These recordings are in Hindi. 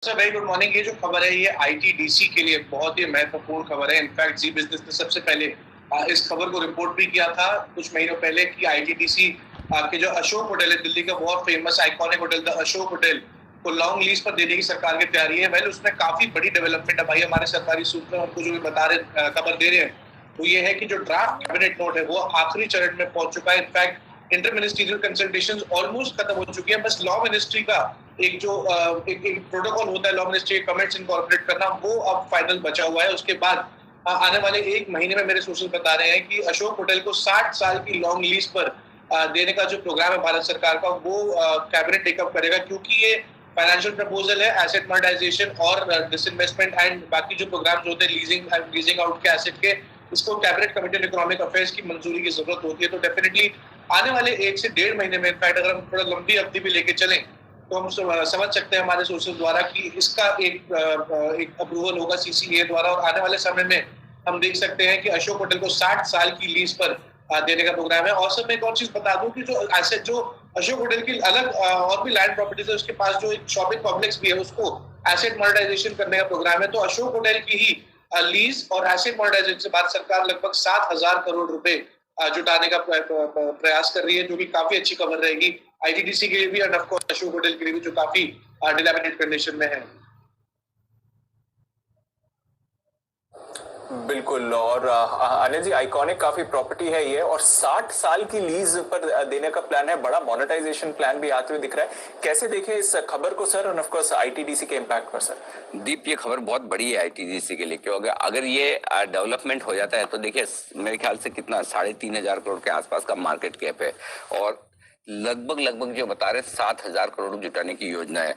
Sir very good morning. ये जो खबर है ये आईटीडीसी के लिए बहुत ही महत्वपूर्ण खबर है। इनफैक्ट जी बिजनेस ने सबसे पहले इस खबर को रिपोर्ट भी किया था कुछ महीनों पहले कि आईटीडीसी के जो अशोक होटल है, दिल्ली का बहुत famous iconic hotel the Ashok hotel को लॉन्ग लीज पर देने की सरकार की तैयारी है। वेल उसमें काफी बड़ी डेवलपमेंट है भाई। हमारे सरकारी सूत्र हमको जो भी बता रहे खबर दे रहे हैं वो ये है कि जो ड्राफ्ट कैबिनेट नोट है वो आखिरी चरण में पहुंच चुका है। In fact inter ministerial consultations almost खत्म हो चुकी है। बस लॉ मिनिस्ट्री का एक जो एक प्रोटोकॉल होता है लॉ मिनिस्ट्री के कमेंट्स इनकॉर्पोरेट करना, वो अब फाइनल बचा हुआ है। उसके बाद आने वाले एक महीने में मेरे सोर्सेज बता रहे हैं कि अशोक होटल को 60 साल की लॉन्ग लीज पर देने का जो प्रोग्राम है भारत सरकार का वो कैबिनेट टेकअप करेगा, क्योंकि ये फाइनेंशियल प्रपोजल है एसेट मोनेटाइजेशन और डिसइन्वेस्टमेंट एंड बाकी जो प्रोग्राम्स होते हैं लीजिंग आउट के एसेट के, इसको cabinet committee on economic affairs की मंजूरी की जरूरत होती है। तो डेफिनेटली आने वाले 1 से 1.5 महीने में, इनफैक्ट अगर हम थोड़ा लंबी अवधि भी लेके चलें तो हम समझ सकते हैं हमारे सोर्सेज द्वारा कि इसका एक अप्रूवल होगा सीसीए द्वारा, और आने वाले समय में हम देख सकते हैं कि अशोक होटल को 60 साल की लीज पर देने का प्रोग्राम है। और सर मैं एक और चीज बता दूं कि जो एसेट जो अशोक होटल की अलग और भी लैंड प्रॉपर्टीज है, उसके पास जो एक शॉपिंग कॉम्प्लेक्स भी है उसको एसेट मोनेटाइजेशन करने का प्रोग्राम है। तो अशोक होटल की ही लीज और एसेट मोनेटाइजेशन से भारत सरकार लगभग 7,000 करोड़ रुपए जुटाने का प्रयास कर रही है, जो कि काफी अच्छी खबर रहेगी आईटीडीसी के लिए भी और ऑफ कोर्स अशोक होटल के लिए भी, जो काफी डिलैपिडेटेड कंडीशन में है। बिल्कुल। और अनिल जी, आइकॉनिक काफी प्रॉपर्टी है ये, और 60 साल की लीज पर देने का प्लान है। बड़ा मोनेटाइजेशन प्लान भी आते हुए दिख रहा है। कैसे देखें इस खबर को सर, और ऑफ कोर्स आईटीडीसी के इम्पैक्ट पर सर? दीप, ये खबर बहुत बड़ी है आईटीडीसी के लिए, क्योंकि अगर ये डेवलपमेंट हो जाता है तो देखिए मेरे ख्याल से कितना 3,500 करोड़ के आसपास का मार्केट कैप है, और लगभग जो बता रहे 7,000 करोड़ जुटाने की योजना है।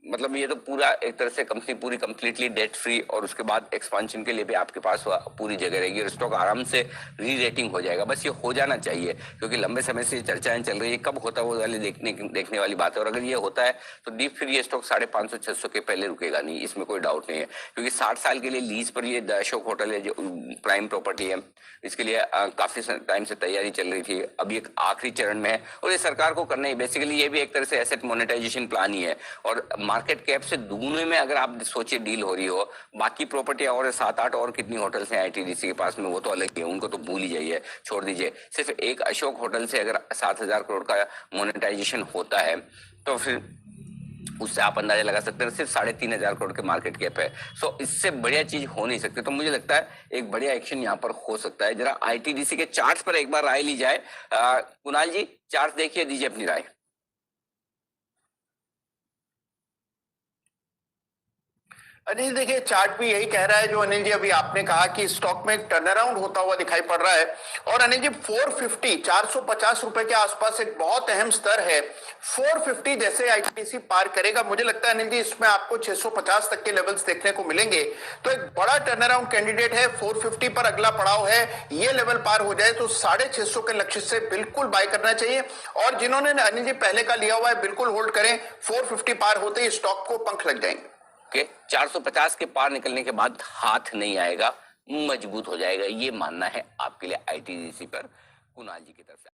मतलब ये तो पूरा एक तरह से कंपनी पूरी कंप्लीटली डेट फ्री, और उसके बाद एक्सपांशन के लिए भी आपके पास पूरी जगह रहेगी और स्टॉक आराम से री रेटिंग हो जाएगा। बस ये हो जाना चाहिए, क्योंकि लंबे समय से चर्चाएं चल रही है, कब होता है वो वाले देखने वाली बात है। और अगर ये होता है तो डीप फिर ये स्टॉक 550-600 के पहले रुकेगा नहीं, इसमें कोई डाउट नहीं है। क्योंकि 60 साल के लिए लीज पर ये अशोक होटल है जो प्राइम प्रॉपर्टी है, इसके लिए काफी टाइम से तैयारी चल रही थी, अभी एक आखिरी चरण में है और ये सरकार को करना ही बेसिकली ये भी एक तरह से एसेट मोनेटाइजेशन प्लान ही है। और मार्केट कैप से दुगने में अगर आप सोचिए डील हो रही हो, बाकी प्रॉपर्टी और 7-8 और कितनी होटल्स हैं आईटीडीसी के पास में, वो तो अलग ही है, उनको तो भूल ही जाइए, छोड़ दीजिए। सिर्फ एक अशोक होटल से अगर 7,000 करोड़ का मोनेटाइजेशन होता है तो फिर उससे आप अंदाजा लगा सकते हैं सिर्फ 3,500 करोड़ के मार्केट कैप है। सो इससे बढ़िया चीज हो नहीं सकती। तो मुझे लगता है एक बढ़िया एक्शन यहाँ पर हो सकता है। जरा आईटीडीसी के चार्ट्स पर एक बार राय ली जाए। कुणाल जी, चार्ट देखिए, दीजिए अपनी राय। अनिल देखिए, चार्ट भी यही कह रहा है जो अनिल जी अभी आपने कहा कि स्टॉक में एक टर्न अराउंड होता हुआ दिखाई पड़ रहा है। और अनिल जी 450 रुपए के आसपास एक बहुत अहम स्तर है। 450 जैसे आईटीडीसी पार करेगा, मुझे लगता है अनिल जी इसमें आपको 650 तक के लेवल्स देखने को मिलेंगे। तो एक बड़ा टर्न अराउंड कैंडिडेट है। 450 पर अगला पड़ाव है, ये लेवल पार हो जाए तो 650 के लक्ष्य से बिल्कुल बाय करना चाहिए। और जिन्होंने अनिल जी पहले का लिया हुआ है बिल्कुल होल्ड करें, 450 पार होते ही स्टॉक को पंख लग जाएंगे। 450 के पार निकलने के बाद हाथ नहीं आएगा, मजबूत हो जाएगा, ये मानना है आपके लिए आईटीडीसी पर कुणाल जी की तरफ से।